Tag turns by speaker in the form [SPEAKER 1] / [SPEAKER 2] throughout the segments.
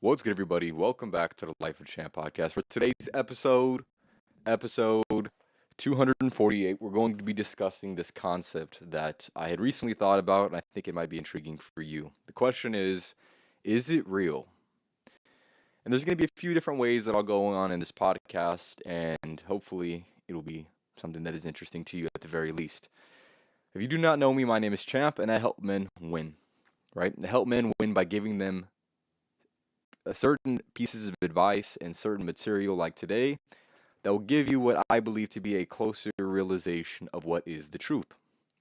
[SPEAKER 1] What's good, everybody? Welcome back to the Life of Champ podcast. For today's episode 248, we're going to be discussing this concept that I had recently thought about, and I think it might be intriguing for you. The question is it real? And there's going to be a few different ways that I'll go on in this podcast, and hopefully it'll be something that is interesting to you at the very least. If you do not know me, my name is Champ, and I help men win, right? I help men win by giving them certain pieces of advice and certain material like today that will give you what I believe to be a closer realization of what is the truth,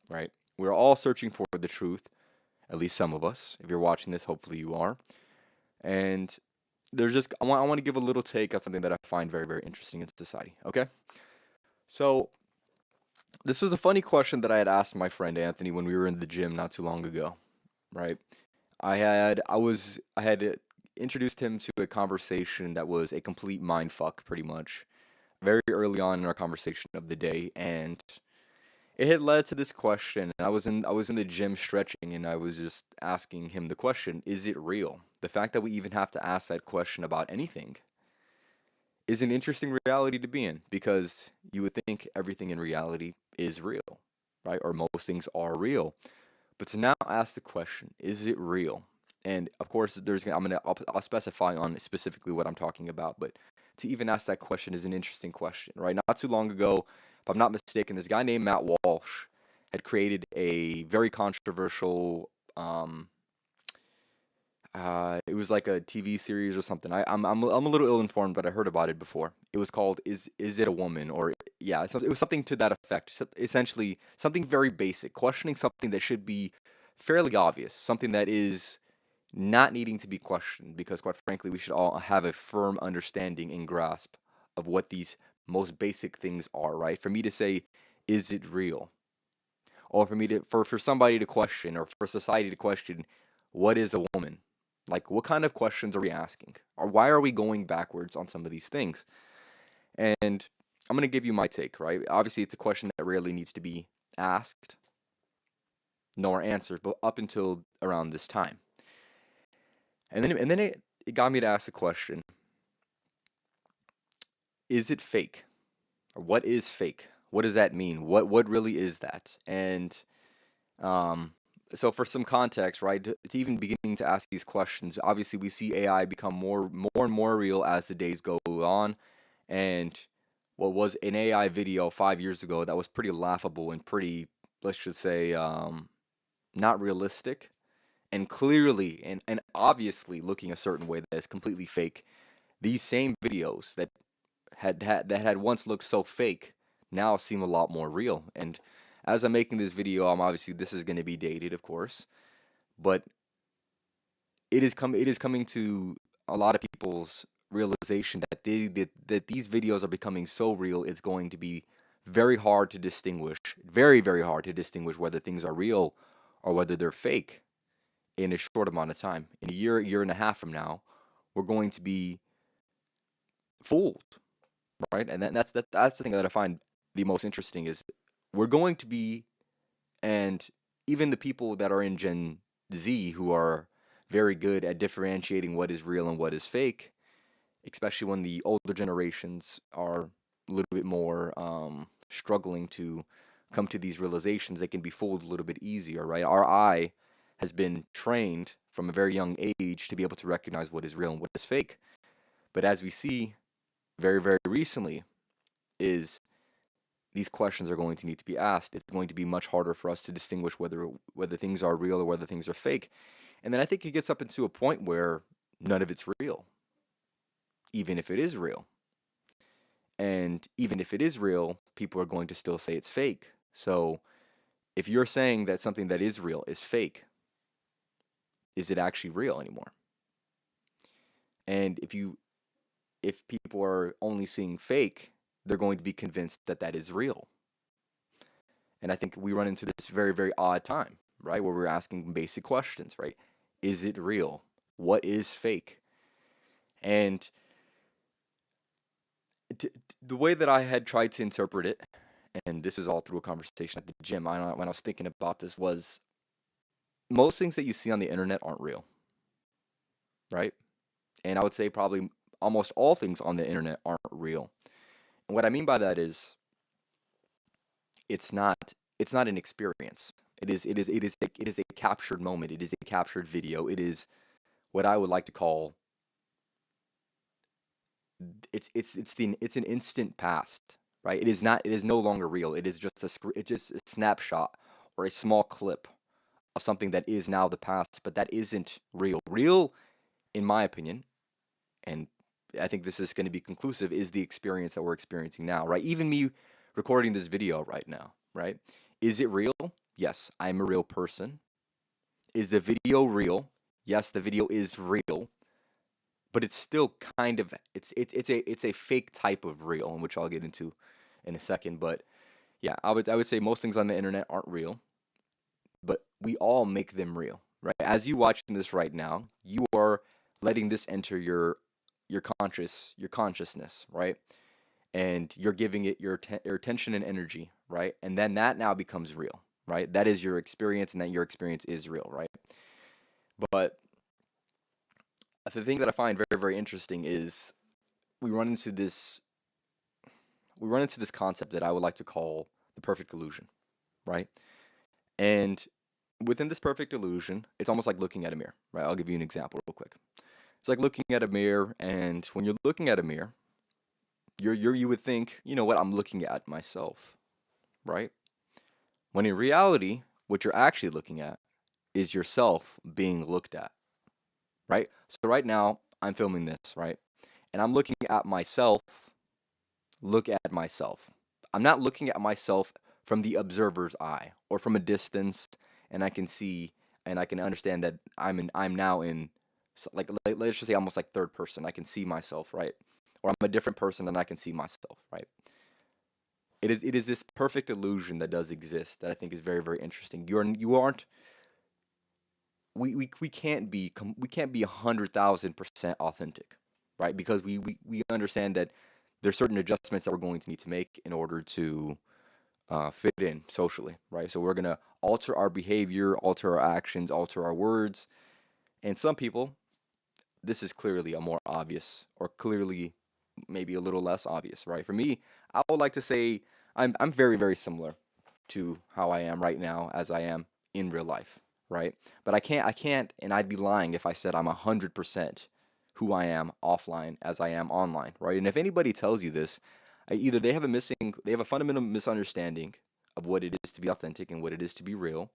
[SPEAKER 1] right? We're all searching for the truth, at least some of us. If you're watching this, hopefully you are. And I want to give a little take on something that I find very, very interesting in society, okay? So, this was a funny question that I had asked my friend Anthony when we were in the gym not too long ago, right? I had introduced him to a conversation that was a complete mind fuck, pretty much, very early on in our conversation of the day, and it had led to this question. And I was in the gym stretching, and I was just asking him the question: Is it real? The fact that we even have to ask that question about anything is an interesting reality to be in, because you would think everything in reality is real, right? Or most things are real. But to now ask the question, is it real? And of course, I'll specify on specifically what I'm talking about. But to even ask that question is an interesting question, right? Not too long ago, if I'm not mistaken, this guy named Matt Walsh had created a very controversial. It was like a TV series or something. I'm a little ill informed, but I heard about it before. It was called "Is It a Woman?" Or yeah, it was something to that effect. Essentially, something very basic, questioning something that should be fairly obvious, something that is not needing to be questioned, because quite frankly, we should all have a firm understanding and grasp of what these most basic things are, right? For me to say, is it real? Or for somebody to question, or for society to question, what is a woman? Like, what kind of questions are we asking? Or why are we going backwards on some of these things? And I'm going to give you my take, right? Obviously, it's a question that rarely needs to be asked nor answered, but up until around this time. And then it got me to ask the question: Is it fake? Or what is fake? What does that mean? What really is that? And um, so for some context, right, to even beginning to ask these questions, obviously we see AI become more and more real as the days go on. And what was an AI video 5 years ago that was pretty laughable and pretty, let's just say, not realistic, and clearly and obviously looking a certain way that is completely fake. These same videos that had once looked so fake now seem a lot more real. And as I'm making this video, this is going to be dated, of course, but it is coming to a lot of people's realization that these videos are becoming so real. It's going to be very hard to distinguish, very, very hard to distinguish whether things are real or whether they're fake in a short amount of time. In a year and a half from now, we're going to be fooled, right? And that's the thing that I find the most interesting is we're going to be, and even the people that are in Gen Z, who are very good at differentiating what is real and what is fake, especially when the older generations are a little bit more struggling to come to these realizations, they can be fooled a little bit easier, right? Our eye has been trained from a very young age to be able to recognize what is real and what is fake. But as we see very, very recently, is these questions are going to need to be asked. It's going to be much harder for us to distinguish whether things are real or whether things are fake. And then I think it gets up into a point where none of it's real, even if it is real. And even if it is real, people are going to still say it's fake. So if you're saying that something that is real is fake, is it actually real anymore? And if people are only seeing fake, they're going to be convinced that that is real. And I think we run into this very, very odd time, right? Where we're asking basic questions, right? Is it real? What is fake? And the way that I had tried to interpret it, and this is all through a conversation at the gym, when I was thinking about this, was most things that you see on the internet aren't real, right? And I would say probably almost all things on the internet aren't real. And what I mean by that is it's not it's not an experience. It is a captured moment. It is a captured video. It is what I would like to call it's an instant past, right? It is no longer real. It is just it's just a snapshot or a small clip of something that is now the past, but that isn't real. Real, in my opinion, and I think this is going to be conclusive, is the experience that we're experiencing now, right? Even me recording this video right now, right? Is it real? Yes, I'm a real person. Is the video real? Yes, the video is real, but it's still kind of it's a fake type of real, in which I'll get into in a second. But yeah, I would say most things on the internet aren't real, but we all make them real, right? As you watching this right now, you are letting this enter your consciousness, right? And you're giving it your attention and energy, right? And then that now becomes real, right? That is your experience, and that your experience is real, right? But the thing that I find very, very interesting is we run into this we run into this concept that I would like to call the perfect illusion, right? And within this perfect illusion, it's almost like looking at a mirror, right? I'll give you an example real quick. It's like looking at a mirror, and when you're looking at a mirror, you would think, you know what, I'm looking at myself, right? When in reality, what you're actually looking at is yourself being looked at, right? So right now, I'm filming this, right? And I'm looking at myself, look at myself. I'm not looking at myself from the observer's eye or from a distance, and I can see and I can understand that I'm now in like let's just say almost like third person. I can see myself, right? Or I'm a different person and I can see myself, right? It is this perfect illusion that does exist that I think is very, very interesting. You aren't we can't be we can't be 100,000% authentic, right? Because we understand that there's certain adjustments that we're going to need to make in order to fit in socially, right? So we're gonna alter our behavior, alter our actions, alter our words, and some people, this is clearly a more obvious, or clearly maybe a little less obvious, right? For me, I would like to say I'm very, very similar to how I am right now as I am in real life, right? But I can't, and I'd be lying if I said I'm 100% who I am offline as I am online, right? And if anybody tells you this, either they have a fundamental misunderstanding of what it is to be authentic and what it is to be real,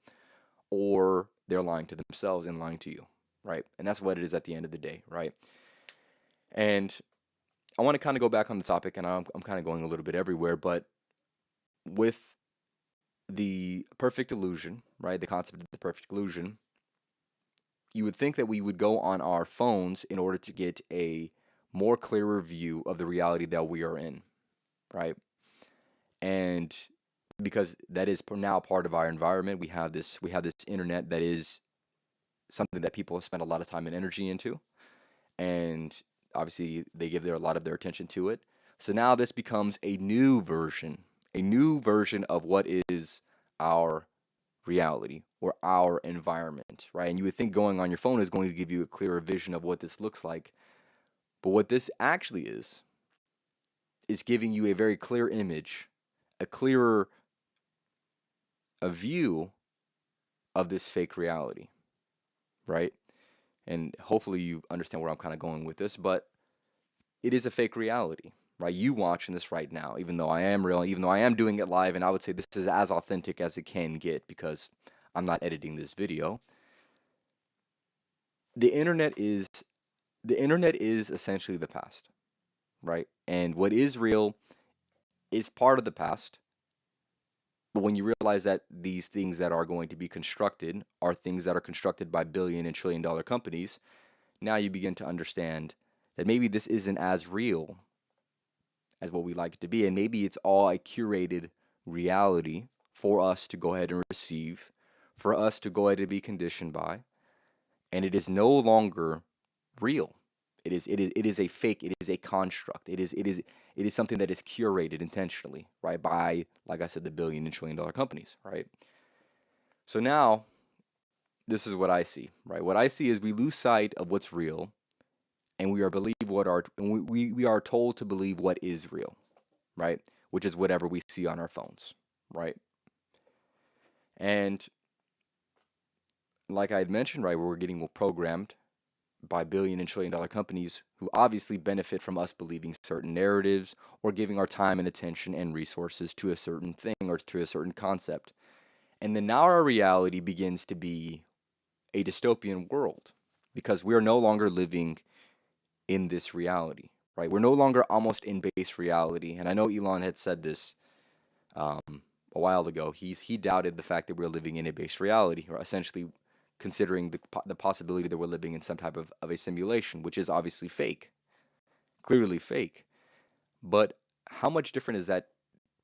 [SPEAKER 1] or they're lying to themselves and lying to you, right? And that's what it is at the end of the day, right? And I want to kind of go back on the topic, and I'm kind of going a little bit everywhere, but with the perfect illusion, right? The concept of the perfect illusion, you would think that we would go on our phones in order to get a more clearer view of the reality that we are in, right? And because that is now part of our environment, we have this internet that is something that people spend a lot of time and energy into, and obviously they give a lot of their attention to it. So now this becomes a new version of what is our reality or our environment, right? And you would think going on your phone is going to give you a clearer vision of what this looks like. But what this actually is giving you a very clear image, a clearer a view of this fake reality, right? And hopefully you understand where I'm kind of going with this, but it is a fake reality, right? You watching this right now, even though I am real, even though I am doing it live, and I would say this is as authentic as it can get because I'm not editing this video. The internet is the internet is essentially the past, right? And what is real is part of the past. But when you realize that these things that are going to be constructed are things that are constructed by billion and trillion dollar companies, now you begin to understand that maybe this isn't as real as what we like it to be. And maybe it's all a curated reality for us to go ahead and receive, for us to go ahead and be conditioned by. And it is no longer real. It is a fake, it is a construct. It is something that is curated intentionally, right, by, like I said, the billion and trillion dollar companies, right? So now this is what I see, right? What I see is we lose sight of what's real and we are told to believe what is real, right? Which is whatever we see on our phones, right? And like I had mentioned, right, we're getting programmed by billion and trillion dollar companies who obviously benefit from us believing certain narratives or giving our time and attention and resources to a certain thing or to a certain concept. And then now our reality begins to be a dystopian world because we are no longer living in this reality, right? We're no longer almost in base reality. And I know Elon had said this a while ago. He doubted the fact that we're living in a base reality, or essentially considering the possibility that we're living in some type of a simulation, which is obviously fake, clearly fake. But how much different is that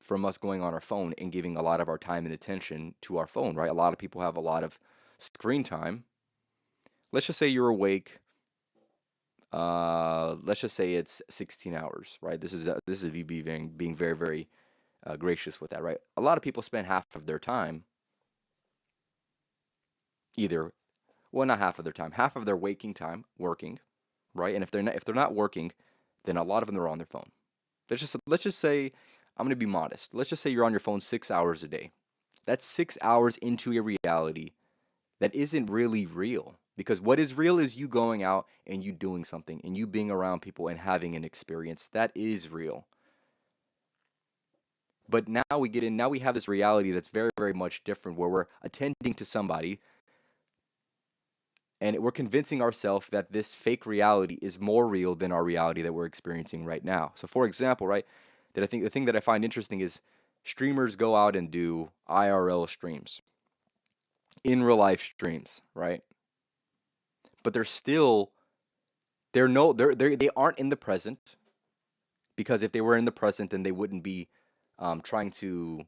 [SPEAKER 1] from us going on our phone and giving a lot of our time and attention to our phone, right? A lot of people have a lot of screen time. Let's just say you're awake. Let's just say it's 16 hours, right? This is me being very, very gracious with that, right? A lot of people spend half of their time either, well, not half of their time, half of their waking time working, right? And if they're not working, then a lot of them are on their phone. Let's just say I'm gonna be modest. Let's just say you're on your phone 6 hours a day. That's 6 hours into a reality that isn't really real. Because what is real is you going out and you doing something and you being around people and having an experience. That is real. But now we have this reality that's very, very much different where we're attending to somebody and we're convincing ourselves that this fake reality is more real than our reality that we're experiencing right now. So for example, right, that I think the thing that I find interesting is streamers go out and do IRL streams, in real life streams, right? But they aren't in the present because if they were in the present, then they wouldn't be trying to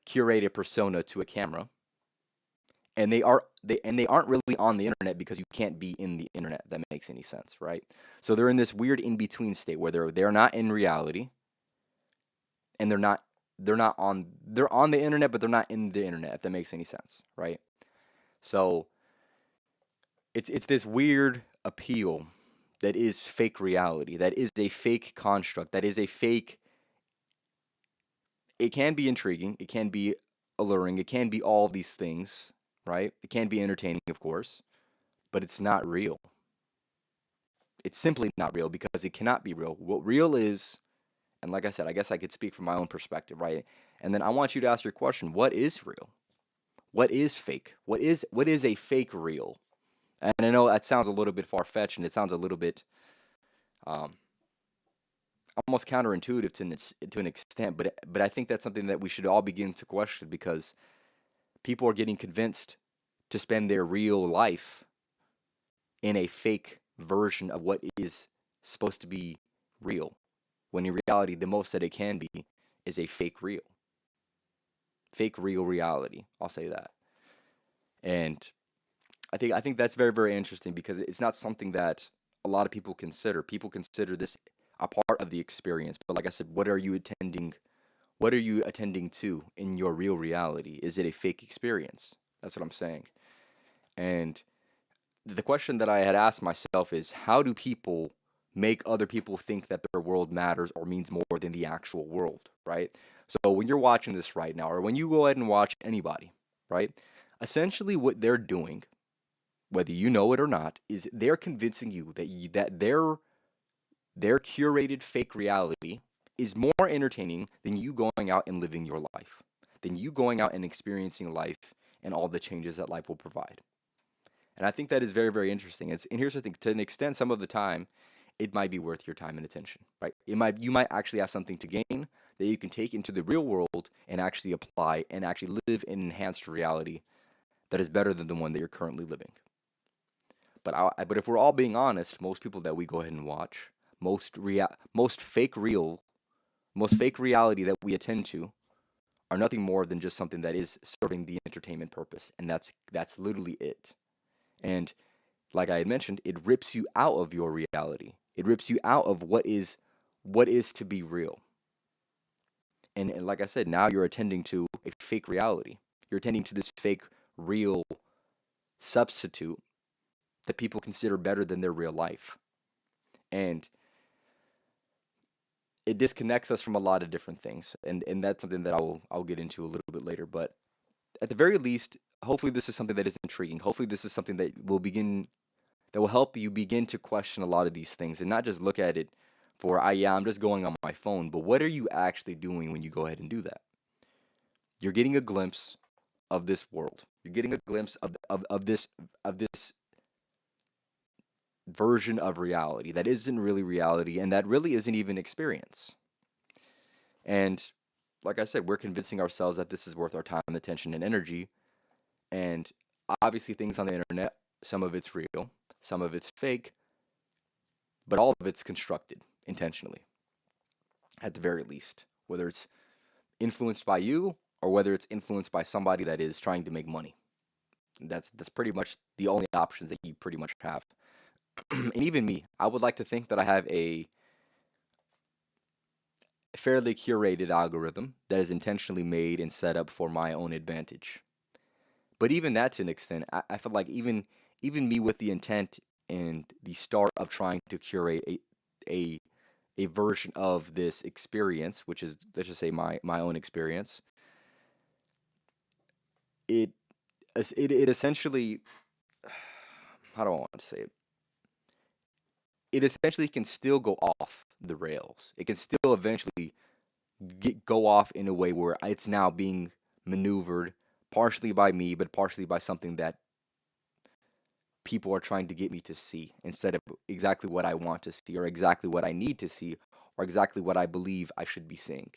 [SPEAKER 1] curate a persona to a camera, and they aren't really on the internet because you can't be in the internet. If that makes any sense, right? So they're in this weird in between state where they're not in reality, and they're on the internet, but they're not in the internet. If that makes any sense, right? So it's this weird appeal that is fake reality, that is a fake construct, that is a fake. It can be intriguing, it can be alluring, it can be all of these things, right? It can be entertaining, of course, but it's not real. It's simply not real because it cannot be real. What real is, and like I said, I guess I could speak from my own perspective, right? And then I want you to ask your question: what is real? What is fake? What is a fake real? And I know that sounds a little bit far fetched, and it sounds a little bit um, almost counterintuitive to an extent, but I think that's something that we should all begin to question because people are getting convinced to spend their real life in a fake version of what is supposed to be real, when in reality, the most that it can be is a fake real reality. I'll say that, and I think that's very, very interesting because it's not something that a lot of people consider. People consider this a part of the experience, but like I said, what are you attending? What are you attending to in your real reality? Is it a fake experience? That's what I'm saying. And the question that I had asked myself is how do people make other people think that their world matters or means more than the actual world, right? So when you're watching this right now, or when you go ahead and watch anybody, right? Essentially, what they're doing, whether you know it or not, is they're convincing you that their curated fake reality is more entertaining than you going out and living your life, than you going out and experiencing life and all the changes that life will provide. And I think that is very, very interesting. And here's the thing: to an extent, some of the time, it might be worth your time and attention, right? You might actually have something to gain that you can take into the real world and actually apply and actually live an enhanced reality that is better than the one that you're currently living. But if we're all being honest, most people that we go ahead and watch, most most fake reality that we attend to are nothing more than just something that is serving the entertainment purpose, and that's literally it. And like I had mentioned, it rips you out of your reality. It rips you out of what is to be real. And like I said, now you're attending to a fake reality. You're attending to this fake real substitute that people consider better than their real life. And it disconnects us from a lot of different things. And that's something that I'll get into a little bit later. But at the very least, hopefully this is something that is intriguing. Hopefully this is something that will help you begin to question a lot of these things and not just look at it for, yeah, I'm just going on my phone, but what are you actually doing when you go ahead and do that? You're getting a glimpse of this world. You're getting a glimpse of this version of reality that isn't really reality and that really isn't even experience. And like I said, we're convincing ourselves that this is worth our time, attention, and energy. And obviously, things on the internet, some of it's real, some of it's fake, but all of it's constructed intentionally, at the very least, whether it's influenced by you or whether it's influenced by somebody that is trying to make money. That's pretty much the only options that you pretty much have. And even me, I would like to think that I have a fairly curated algorithm that is intentionally made and set up for my own advantage. But even that, to an extent, I feel like even me with the intent and the start of trying to curate a a version of this experience, which is, let's just say, my own experience, it it essentially, how do I want to say it? It essentially can still go off the rails. It can still eventually go off in a way where it's now being maneuvered partially by me, but partially by something that people are trying to get me to see instead of exactly what I want to see or exactly what I need to see or exactly what I believe I should be seeing.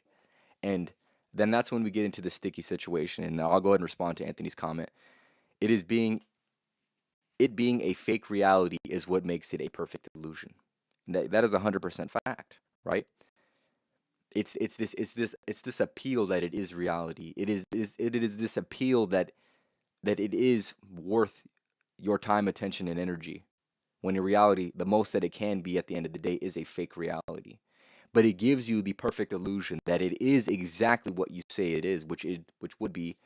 [SPEAKER 1] And then that's when we get into the sticky situation. And I'll go ahead and respond to Anthony's comment. It is being it being a fake reality is what makes it a perfect illusion. That is 100% fact, right? It's this appeal that it is reality. It is this appeal that it is worth your time, attention, and energy. When in reality, the most that it can be at the end of the day is a fake reality. But it gives you the perfect illusion that it is exactly what you say it is, which would be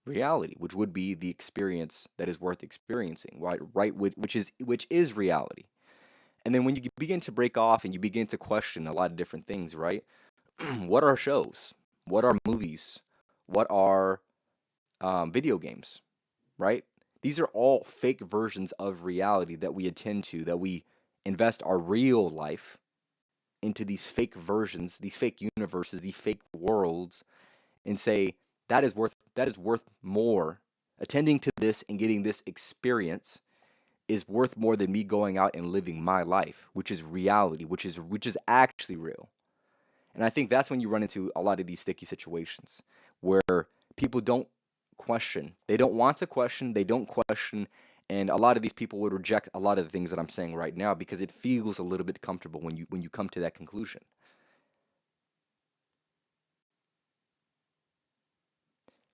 [SPEAKER 1] reality, which would be the experience that is worth experiencing, right? Right, which is reality. And then when you begin to break off and you begin to question a lot of different things, right? What are shows? What are movies? What are video games? Right? These are all fake versions of reality that we attend to, that we invest our real life into these fake versions, these fake universes, these fake worlds, and say that is worth more. Attending to this and getting this experience is worth more than me going out and living my life, which is reality, which is actually real. And I think that's when you run into a lot of these sticky situations where people don't question. They don't want to question, they don't question, and a lot of these people would reject a lot of the things that I'm saying right now because it feels a little bit comfortable when you come to that conclusion.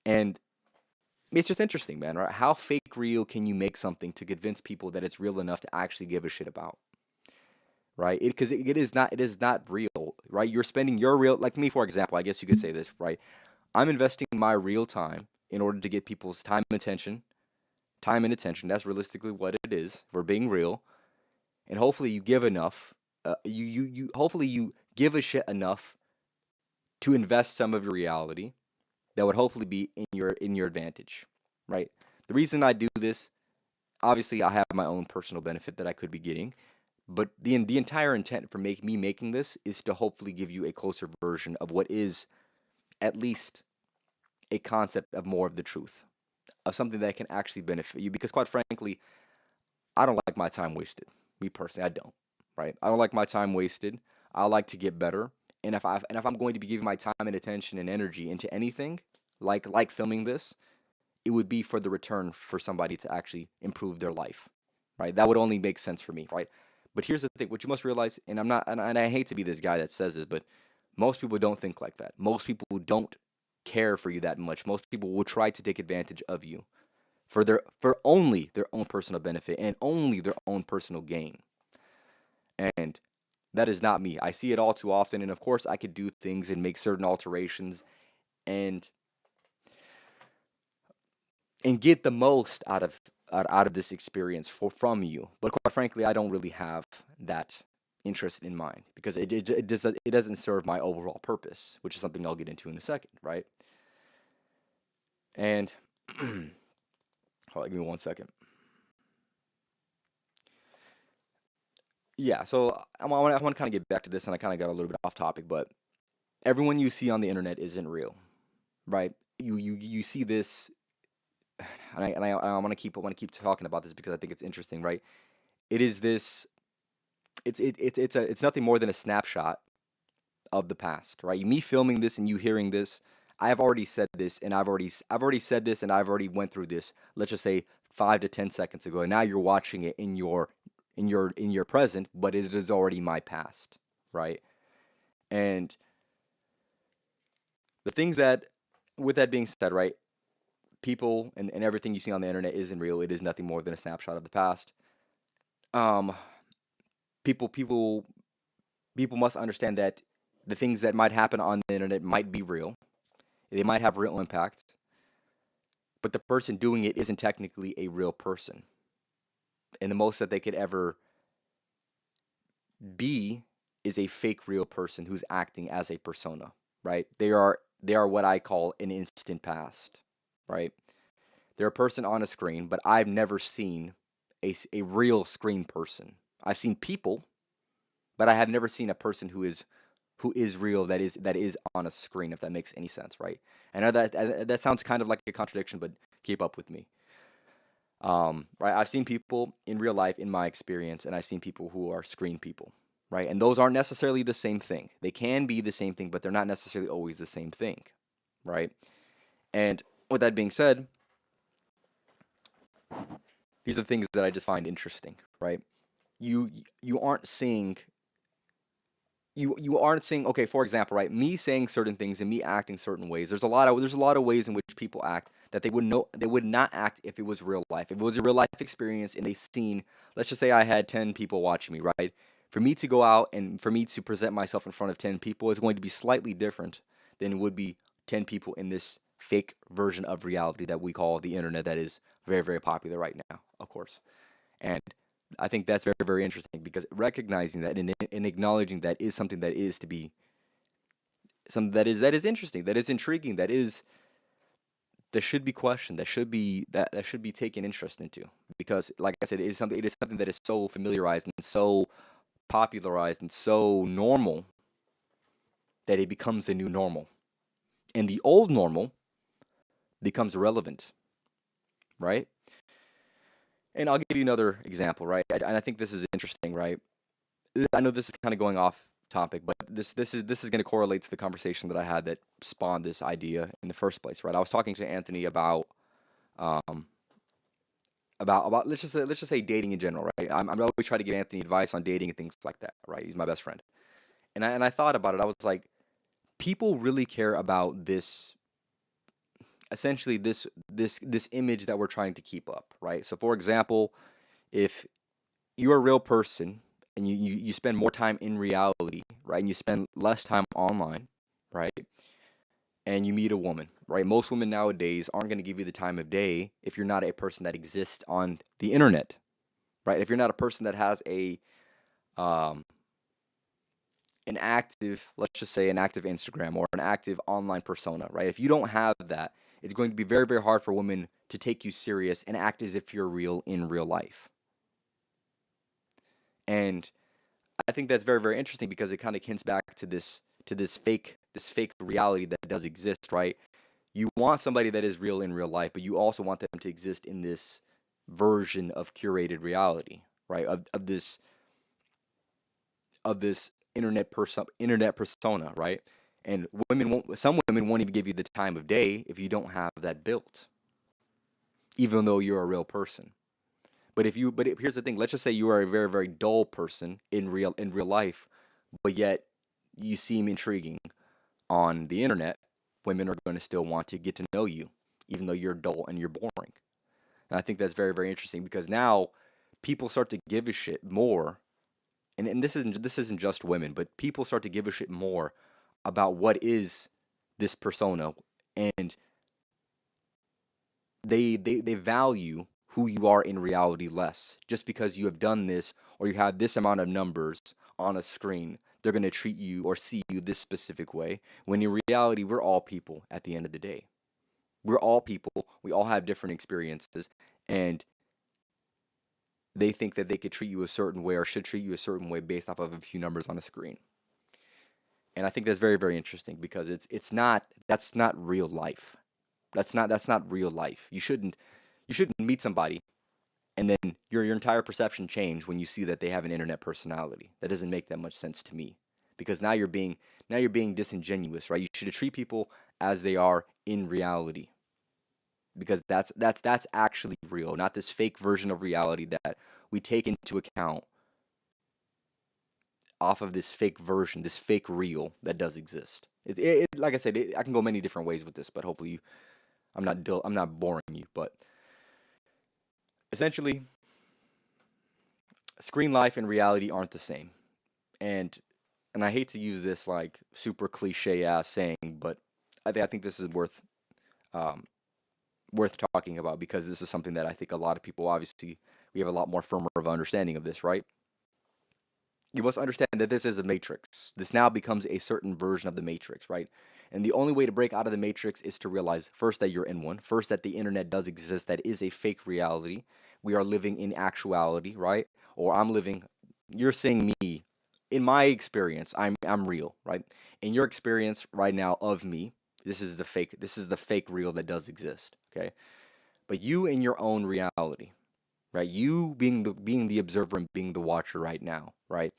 [SPEAKER 1] And it's just interesting, man, right? How fake real can you make something to convince people that it's real enough to actually give a shit about? Right? Because it is not real, right? You're spending your real, like me, for example, I guess you could say this, right? I'm investing my real time in order to get people's time and attention. That's realistically what it is. If we're being real, and hopefully you give enough. Hopefully you give a shit enough to invest some of your reality that would hopefully be in your advantage, right? The reason I do this, obviously, I have my own personal benefit that I could be getting, but the entire intent for me making this is to hopefully give you a closer version of what is at least a concept of more of the truth, of something that can actually benefit you. Because quite frankly, I don't like my time wasted. Me personally, I don't. Right? I don't like my time wasted. I like to get better. And if I'm going to be giving my time and attention and energy into anything, like filming this, it would be for the return for somebody to actually improve their life. Right? That would only make sense for me, right? But here's the thing, what you must realize, and I'm not and I hate to be this guy that says this, but most people don't think like that. Most people don't care for you that much. Most people will try to take advantage of you for only their own personal benefit and only their own personal gain. And that is not me. I see it all too often, and of course I could do things and make certain alterations and get the most out of this experience from you. But quite frankly, I don't really have that interest in mind because it doesn't serve my overall purpose, which is something I'll get into in a second, right? And hold on, give me 1 second. Yeah, so I want to kind of get back to this, and I kind of got a little bit off topic, but everyone you see on the internet isn't real, right? You see this, I want to keep talking about this because I think it's interesting, right? It is this, it's nothing more than a snapshot of the past, right? Me filming this and you hearing this, I've already said this, and I've already said this, and I've already went through this. Let's just say 5 to 10 seconds ago, and now you're watching it in your present, but it is already my past, right? And the things that, with that being said, right, people and everything you see on the internet isn't real. It is nothing more than a snapshot of the past. Um, people, people, people must understand that the things that might happen on the internet might be real. They might have real impact, but the person doing it isn't technically a real person. And the most that they could ever be is a fake real person who's acting as a persona, right? They are what I call an instant past, right? They're a person on a screen, but I've never seen a real screen person. I've seen people, but I have never seen a person who is real that is on a screen, if that makes any sense, right? I know that sounds kind of like a contradiction, but keep up with me. Right, I've seen people in real life in my experience, and I've seen people who are screen people, right? And those aren't necessarily the same thing. They can be the same thing, but they're not necessarily always the same thing, right? And with that being said, these are things that I just find interesting, right? You you aren't seeing you aren't seeing, okay, for example, right, me saying certain things and me acting certain ways. There's a lot of ways in which people act that they would not act if it was real life. If it was a real life experience and they seen, let's just say I had 10 people watching me, right? For me to go out and for me to present myself in front of 10 people is going to be slightly different than it would be 10 people in this fake version of reality that we call the internet, that is very, very popular right now, of course. And I think that's very, very interesting because recognizing that and acknowledging that is something that is to be something that is interesting, that is intriguing, that should be questioned, that should be taken interest into. Because like I said, it is something that is so familiarized and so popularized and so normal that it becomes a new normal. And the old normal becomes irrelevant, right? And I'll give you another example, right? And I think this is interesting, right? I know this is kind of going off topic, but this is going to correlate to the conversation that I had that spawned this idea in the first place, right? I was talking to Anthony um about let's just say dating in general, right? I'm always trying to give Anthony advice on dating and things like that, right? He's my best friend, and I thought about it. I was like, people really care about this, essentially this image that we're trying to keep up, right? So, for example, if you're a real person and you spend more time in reality, right? And you spend less time online, right? And you meet a woman, right? Most women nowadays aren't going to give you the time of day if you're not a person that exists on the internet, right? If you're not a person that has um, let's just say an active Instagram or an active online persona, right? If you don't have that, it's going to be very, very hard for women to take you serious and act as if you're real in real life. And I think that's very, very interesting because it kind of hints back to this fake reality that does exist, right? You want somebody that is real in real life, but you also want them to exist in this version of curated reality, right? Of this internet persona, right? And some women won't even give you the time of day if you don't have that built, even though you're a real person. Here's the thing. Let's just say you are a very, very dull person in real life, but yet you seem intriguing on the internet. Women are going to still want to get to know you, even though you're dull and you're boring. And I think that's very, very interesting because now people start to give a shit more, and this isn't just women, but people start to give a shit more about what is this persona, and they value who you are in reality less just because you have done this or you have this amount of numbers on a screen, they're going to treat you or see you this specific way, when in reality, we're all people at the end of the day. We're all people. We all have different experiences, and they think that they could treat you a certain way or should treat you a certain way based off of a few numbers on a screen. And I think that's very, very interesting because it's not that's not real life. That's not real life. You shouldn't meet somebody and then your entire perception change when you see that they have an internet personality. That doesn't make that much sense to me because now you're being disingenuous, right? You should treat people as they are in reality because that's actually real, not this fake version of reality that we take into account off of this fake version, this fake real that does exist. Like I said, I can go many different ways with this, but hopefully I'm not boring you. But essentially, screen life and reality aren't the same. And and I hate to use this like super cliche ass saying, but I think this is um, worth talking about because this is something that I think a lot of people obviously we have a lot more firmer of understanding of this, right? You must understand that this is a matrix. This now becomes a certain version of the matrix, right? And the only way to break out of the matrix is to realize first that you're in one, first that the internet does exist, that is a fake reality. We are living in actuality, right? Or I'm living, you're seeing me. In my experience, I'm real, right? In your experience right now of me, this is the fake real that does exist, okay? But you in your own reality, right? You being the observer and being the watcher right now, right?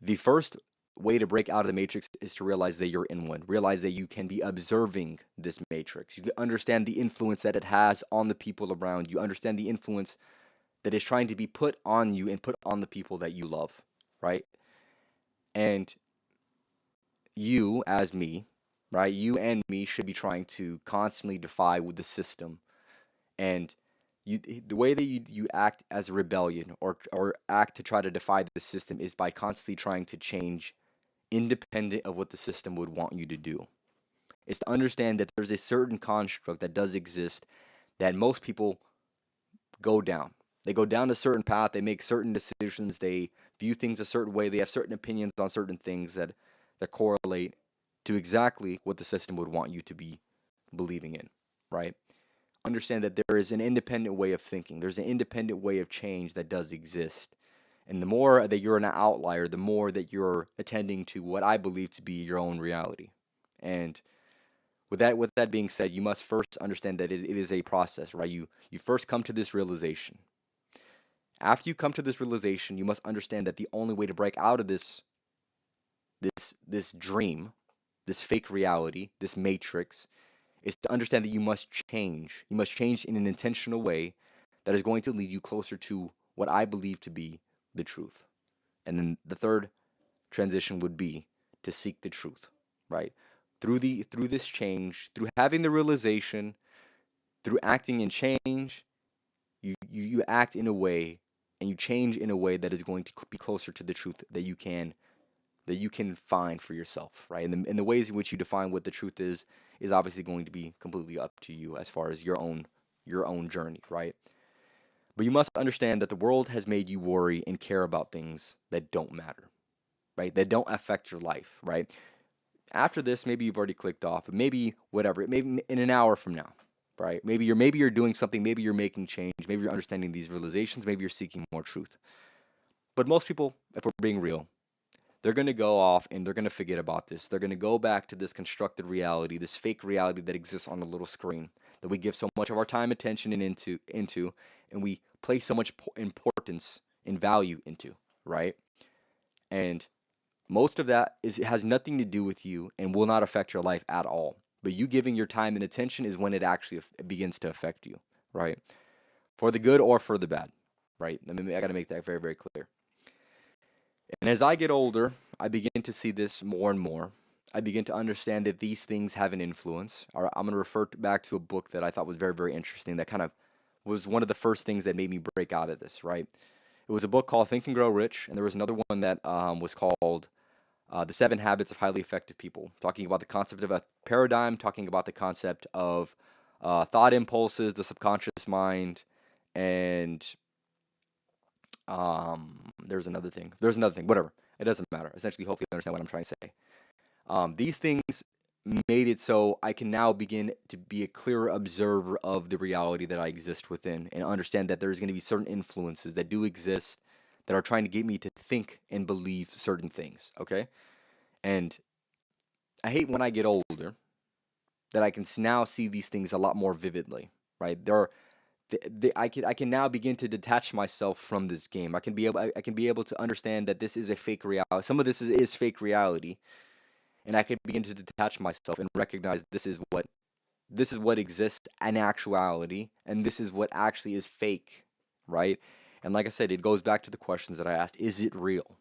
[SPEAKER 1] The first way to break out of the matrix is to realize that you're in one. Realize that you can be observing this matrix. You can understand the influence that it has on the people around you. Understand the influence that is trying to be put on you and put on the people that you love, right? And you, as me, right? You and me should be trying to constantly defy with the system. And the way that you act as a rebellion or act to try to defy the system is by constantly trying to change independent of what the system would want you to do. Is to understand that there's a certain construct that does exist that most people go down. They go down a certain path, they make certain decisions, they view things a certain way, they have certain opinions on certain things that correlate to exactly what the system would want you to be believing in, right? Understand that there is an independent way of thinking. There's an independent way of change that does exist. And the more that you're an outlier, the more that you're attending to what I believe to be your own reality. And with that being said, you must first understand that it is a process, right? You first come to this realization. After you come to this realization, you must understand that the only way to break out of this dream, this fake reality, this matrix, is to understand that you must change. You must change in an intentional way that is going to lead you closer to what I believe to be the truth. And then the third transition would be to seek the truth, right? Through this change, through having the realization, through acting in change, you act in a way and you change in a way that is going to be closer to the truth that you can find for yourself, right? And the ways in which you define what the truth is obviously going to be completely up to you as far as your own journey, right? But you must understand that the world has made you worry and care about things that don't matter, right? That don't affect your life, right? After this, maybe you've already clicked off, but maybe whatever, maybe in an hour from now, right? Maybe you're doing something, maybe you're making change, maybe you're understanding these realizations, maybe you're seeking more truth. But most people, if we're being real, they're going to go off and they're going to forget about this. They're going to go back to this constructed reality, this fake reality that exists on a little screen that we give so much of our time, attention, and into, and we place so much importance and value into, right? And most of that is it has nothing to do with you and will not affect your life at all. But you giving your time and attention is when it actually begins to affect you, right? For the good or for the bad, right? I got to make that very, very clear. And as I get older, I begin to see this more and more. I begin to understand that these things have an influence. I'm going to refer back to a book that I thought was very, very interesting that kind of was one of the first things that made me break out of this, right? It was a book called Think and Grow Rich, and there was another one that was called The Seven Habits of Highly Effective People, talking about the concept of a paradigm, talking about the concept of thought impulses, the subconscious mind, and There's another thing. There's another thing. Whatever. It doesn't matter. Essentially, hopefully, you understand what I'm trying to say. These things made it so I can now begin to be a clearer observer of the reality that I exist within and understand that there's going to be certain influences that do exist that are trying to get me to think and believe certain things. Okay. And I hate when I get older that I can now see these things a lot more vividly, right? I can now begin to detach myself from this game. I can be able to understand that this is a fake reality. Some of this is fake reality, and I can begin to detach myself and recognize this is what exists in actuality, and this is what actually is fake, right? And like I said, it goes back to the questions that I asked: is it real?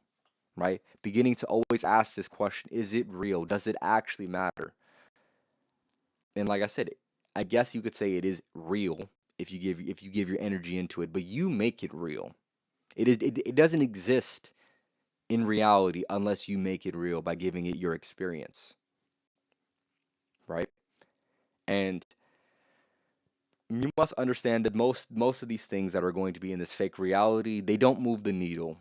[SPEAKER 1] Right? Beginning to always ask this question: is it real? Does it actually matter? And like I said, I guess you could say it is real if you give your energy into it, but you make it real. It doesn't exist in reality unless you make it real by giving it your experience, right? And you must understand that most of these things that are going to be in this fake reality, they don't move the needle,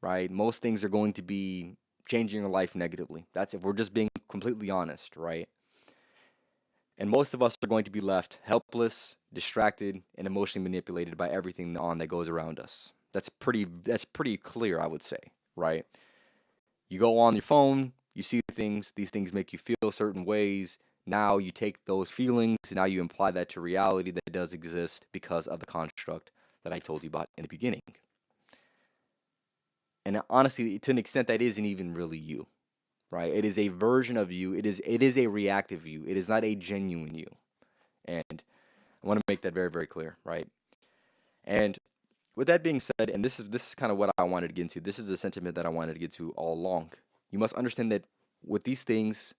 [SPEAKER 1] right? Most things are going to be changing your life negatively. That's if we're just being completely honest, right? And most of us are going to be left helpless, distracted, and emotionally manipulated by everything on that goes around us. That's pretty clear, I would say, right? You go on your phone, you see things, these things make you feel certain ways. Now you take those feelings, and now you imply that to reality that does exist because of the construct that I told you about in the beginning. And honestly, to an extent, that isn't even really you, right? It is a version of you. It is a reactive you. It is not a genuine you. And I want to make that very, very clear, right? And with that being said, and this is kind of what I wanted to get into. This is the sentiment that I wanted to get to all along. You must understand that with these things,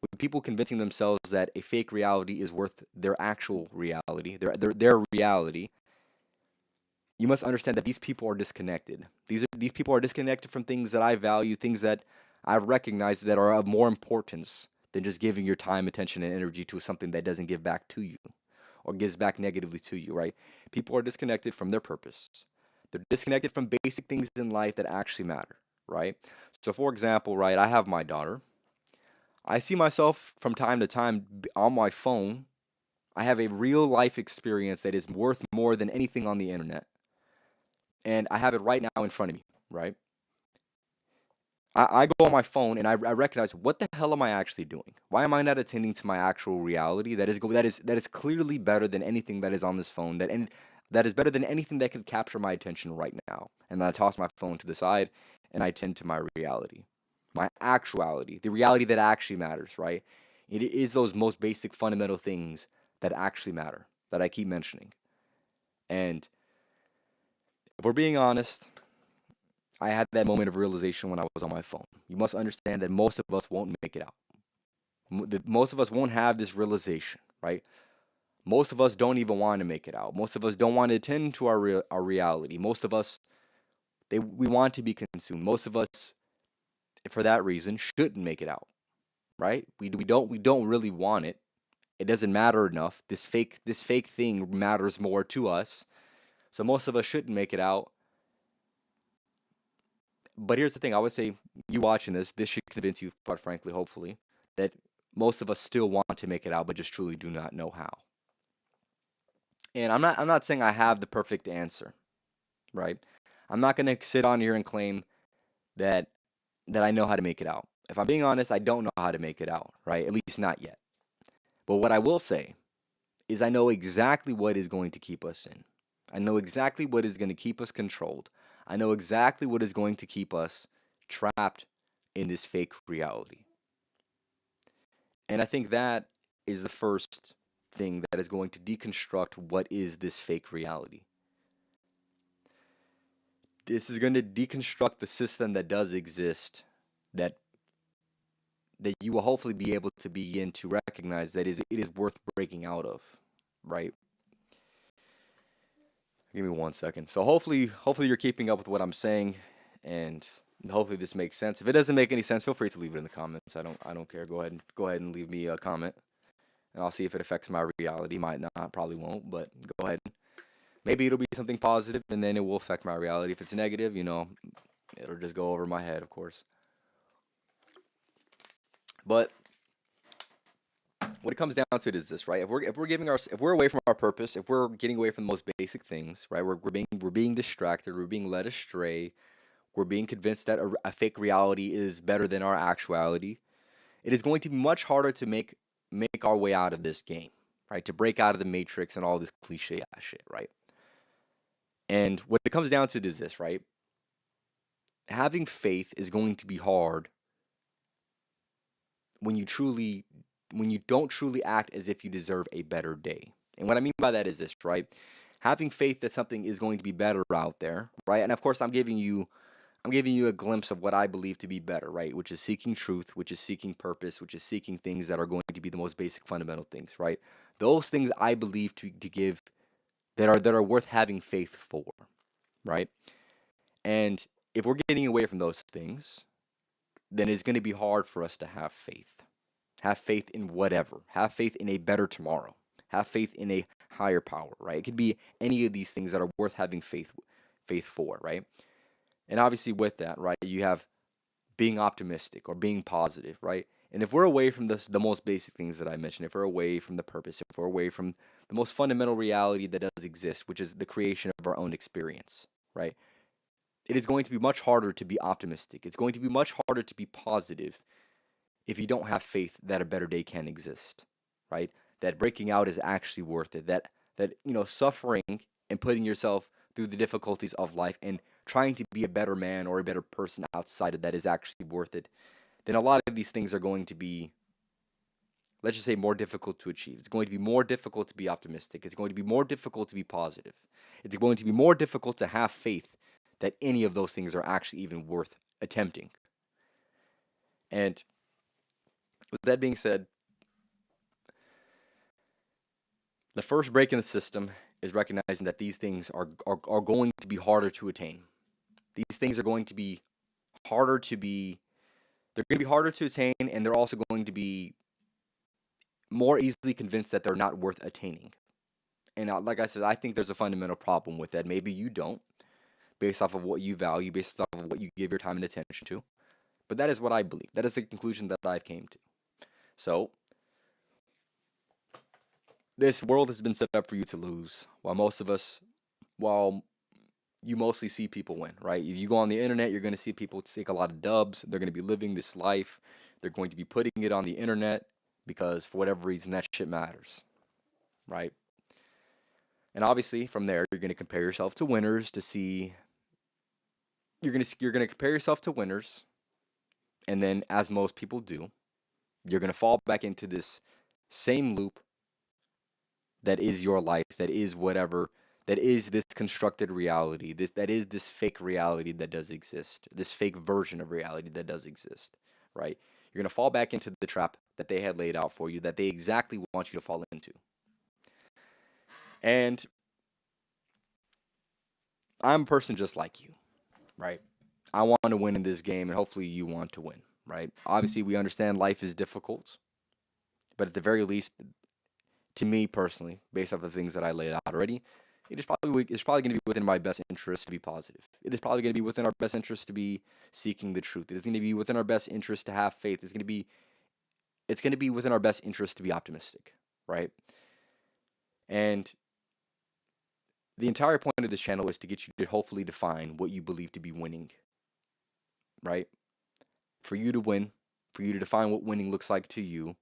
[SPEAKER 1] with people convincing themselves that a fake reality is worth their actual reality, their reality, you must understand that these people are disconnected. These people are disconnected from things that I value, things that I recognize that are of more importance than just giving your time, attention, and energy to something that doesn't give back to you or gives back negatively to you, right? People are disconnected from their purpose. They're disconnected from basic things in life that actually matter, right? So, for example, right, I have my daughter. I see myself from time to time on my phone. I have a real life experience that is worth more than anything on the internet. And I have it right now in front of me, right? I go on my phone and I recognize what the hell am I actually doing? Why am I not attending to my actual reality that is clearly better than anything that is on this phone that is better than anything that could capture my attention right now. And then I toss my phone to the side and I tend to my reality, my actuality, the reality that actually matters, right? It is those most basic fundamental things that actually matter that I keep mentioning. And if we're being honest, I had that moment of realization when I was on my phone. You must understand that most of us won't make it out. That most of us won't have this realization, right? Most of us don't even want to make it out. Most of us don't want to attend to our reality. Most of us we want to be consumed. Most of us, for that reason, shouldn't make it out, right? We don't really want it. It doesn't matter enough. This fake thing matters more to us. So most of us shouldn't make it out. But here's the thing, I would say you watching this should convince you, quite frankly, hopefully, that most of us still want to make it out, but just truly do not know how. And I'm not saying I have the perfect answer, right? I'm not gonna sit on here and claim that I know how to make it out. If I'm being honest, I don't know how to make it out, right? At least not yet. But what I will say is I know exactly what is going to keep us in. I know exactly what is going to keep us controlled. I know exactly what is going to keep us trapped in this fake reality. And I think that is the first thing that is going to deconstruct what is this fake reality. This is going to deconstruct the system that does exist that you will hopefully be able to begin to recognize that it is worth breaking out of, right? Give me 1 second. So hopefully you're keeping up with what I'm saying, and hopefully this makes sense. If it doesn't make any sense, feel free to leave it in the comments. I don't care. Go ahead and leave me a comment, and I'll see if it affects my reality. Might not, probably won't, but go ahead. maybe it'll be something positive, and then it will affect my reality. If it's negative, it'll just go over my head, of course. But what it comes down to is this, right? If we're away from our purpose, if we're getting away from the most basic things, right? We're being distracted, we're being led astray, we're being convinced that a fake reality is better than our actuality. It is going to be much harder to make our way out of this game, right? To break out of the matrix and all this cliche ass shit, right? And what it comes down to is this, right? Having faith is going to be hard when you don't truly act as if you deserve a better day. And what I mean by that is this, right? Having faith that something is going to be better out there, right? And of course, I'm giving you a glimpse of what I believe to be better, right? Which is seeking truth, which is seeking purpose, which is seeking things that are going to be the most basic fundamental things, right? Those things I believe to give that are worth having faith for, right? And if we're getting away from those things, then it's going to be hard for us to have faith. Have faith in whatever. Have faith in a better tomorrow. Have faith in a higher power, right? It could be any of these things that are worth having faith for, right? And obviously with that, right, you have being optimistic or being positive, right? And if we're away from the most basic things that I mentioned, if we're away from the purpose, if we're away from the most fundamental reality that does exist, which is the creation of our own experience, right? It is going to be much harder to be optimistic. It's going to be much harder to be positive if you don't have faith that a better day can exist, right? That breaking out is actually worth it. That suffering and putting yourself through the difficulties of life and trying to be a better man or a better person outside of that is actually worth it. Then a lot of these things are going to be, let's just say, more difficult to achieve. It's going to be more difficult to be optimistic. It's going to be more difficult to be positive. It's going to be more difficult to have faith that any of those things are actually even worth attempting. And with that being said, the first break in the system is recognizing that these things are going to be harder to attain. These things are going to be harder to be, they're going to be harder to attain, and they're also going to be more easily convinced that they're not worth attaining. And like I said, I think there's a fundamental problem with that. Maybe you don't, based off of what you value, based off of what you give your time and attention to. But that is what I believe. That is the conclusion that I've came to. So, this world has been set up for you to lose, while you mostly see people win, right? If you go on the internet, you're going to see people take a lot of dubs. They're going to be living this life. They're going to be putting it on the internet because for whatever reason, that shit matters, right? And obviously, from there, you're going to compare yourself to winners to see. You're going to compare yourself to winners, and then, as most people do, you're going to fall back into this same loop that is your life, that is whatever, that is this constructed reality, that is this fake reality that does exist, this fake version of reality that does exist, right? You're going to fall back into the trap that they had laid out for you, that they exactly want you to fall into. And I'm a person just like you, right? I want to win in this game, and hopefully you want to win, right? Obviously, we understand life is difficult, but at the very least, to me personally, based off the things that I laid out already, it's probably going to be within my best interest to be positive. It is probably going to be within our best interest to be seeking the truth. It is going to be within our best interest to have faith. It's going to be within our best interest to be optimistic, right? And the entire point of this channel is to get you to hopefully define what you believe to be winning, right? For you to win, for you to define what winning looks like to you,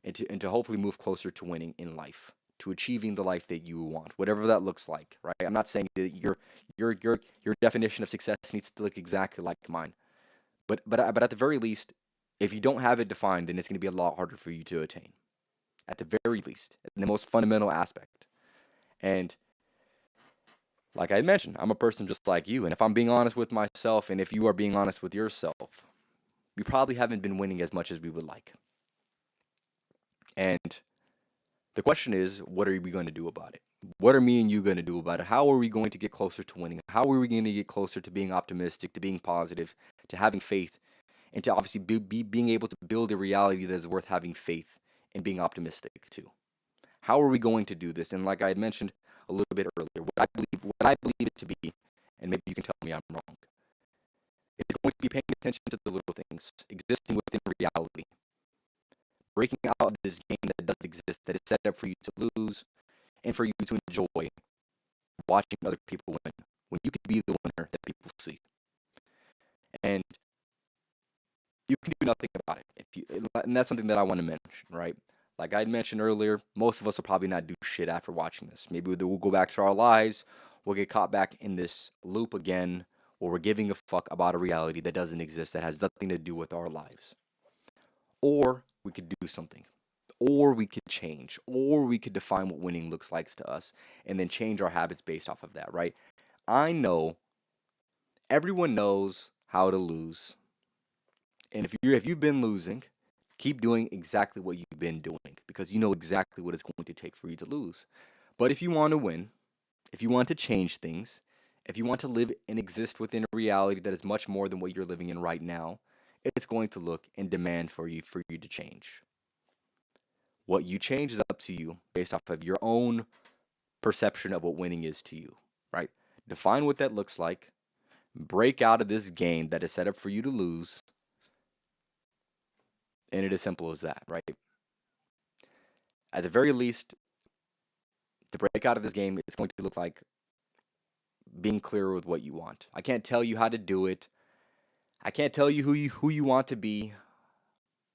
[SPEAKER 1] and to hopefully move closer to winning in life, to achieving the life that you want, whatever that looks like, right? I'm not saying that your definition of success needs to look exactly like mine, but at the very least, if you don't have it defined, then it's going to be a lot harder for you to attain. At the very least, in the most fundamental aspect. And like I mentioned, I'm a person just like you, and if I'm being honest with myself, and if you are being honest with yourself, we probably haven't been winning as much as we would like. And the question is, what are we going to do about it? What are me and you going to do about it? How are we going to get closer to winning? How are we going to get closer to being optimistic, to being positive, to having faith, and to obviously being able to build a reality that is worth having faith and being optimistic to? How are we going to do this? And like I had mentioned, a little bit earlier. What I believe it to be, and maybe you can tell me I'm wrong. It's going to be paying attention to the little things, existing within reality, breaking out of this game that does exist, that is set up for you to lose, and for you to enjoy watching other people win, when you can be the winner that people see. And you can do nothing about it. And that's something that I want to mention, right? Like I mentioned earlier, most of us will probably not do shit after watching this. Maybe we'll go back to our lives, we'll get caught back in this loop again, where we're giving a fuck about a reality that doesn't exist, that has nothing to do with our lives. Or we could do something. Or we could change. Or we could define what winning looks like to us and then change our habits based off of that, right? I know everyone knows how to lose. And if you've been losing, keep doing exactly what you've been doing because you know exactly what it's going to take for you to lose. But if you want to win, if you want to change things, if you want to live and exist within a reality that is much more than what you're living in right now, it's going to look and demand for you to change. What you change is up to you based off of your own perception of what winning is to you, right? Define what that looks like. Break out of this game that is set up for you to lose. And it is simple as that, right? At the very least, to break out of this game, it's going to look like being clear with what you want. I can't tell you how to do it. I can't tell you who you want to be,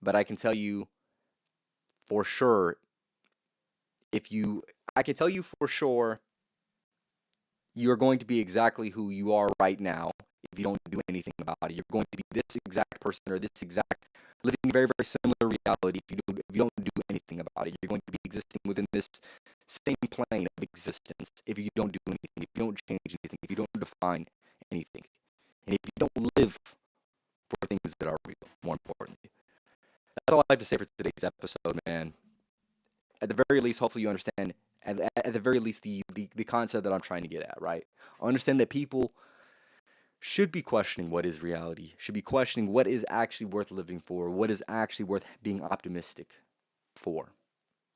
[SPEAKER 1] but I can tell you for sure if you I can tell you for sure you're going to be exactly who you are right now if you don't do anything about it. You're going to be this exact person or this exact living a very, very similar reality if you don't do anything about it. You're going to be existing within this same plane of existence if you don't do anything, if you don't change anything, if you don't define anything, and if you don't live for things that are real, more importantly. That's all I have to say for today's episode, man. At the very least, hopefully you understand, at the very least, the concept that I'm trying to get at, right? I understand that people should be questioning what is reality, should be questioning what is actually worth living for, what is actually worth being optimistic for,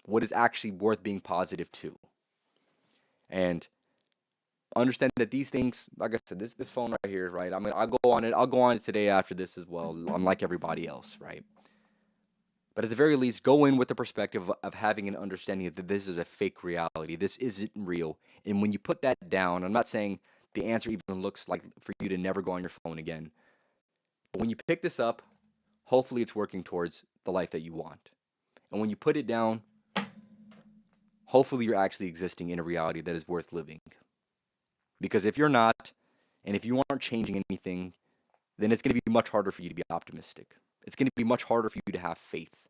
[SPEAKER 1] what is actually worth being positive to. And understand that these things, like I said, this phone right here, right? I mean, I'll go on it today after this as well. I'm like everybody else, right? But at the very least, go in with the perspective of having an understanding that this is a fake reality. This isn't real. And when you put that down, I'm not saying the answer even looks like for you to never go on your phone again. But when you pick this up, hopefully it's working towards the life that you want. And when you put it down, hopefully you're actually existing in a reality that is worth living. Because if you're not, and if you aren't changing anything, then it's going to be much harder for you to be optimistic. It's going to be much harder for you to have faith.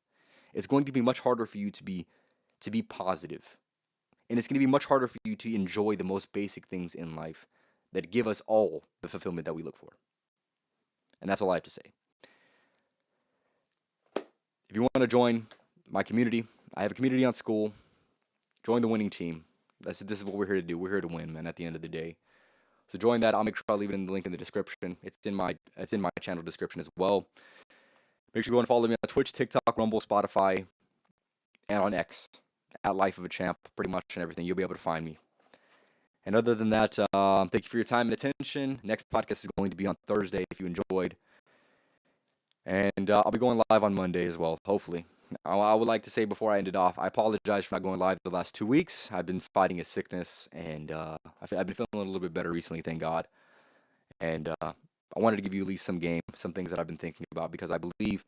[SPEAKER 1] It's going to be much harder for you to be positive. And it's going to be much harder for you to enjoy the most basic things in life that give us all the fulfillment that we look for. And that's all I have to say. If you want to join my community, I have a community on school. Join the winning team. This is what we're here to do. We're here to win, man, at the end of the day. So join that. I'll make sure I leave it in the link in the description. It's in my channel description as well. Make sure you go and follow me on Twitch, TikTok, Rumble, Spotify, and on X at Life of a Champ. Pretty much and everything. You'll be able to find me. And other than that, thank you for your time and attention. Next podcast is going to be on Thursday if you enjoyed. And I'll be going live on Monday as well, hopefully. I would like to say before I end it off, I apologize for not going live the last 2 weeks. I've been fighting a sickness, and I've been feeling a little bit better recently, thank God. And I wanted to give you at least some things that I've been thinking about, because I believe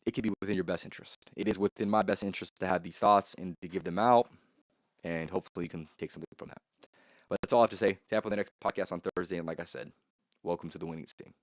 [SPEAKER 1] it could be within your best interest. It is within my best interest to have these thoughts and to give them out, and hopefully you can take something from that. But that's all I have to say. Tap on the next podcast on Thursday, and like I said, welcome to the winning team.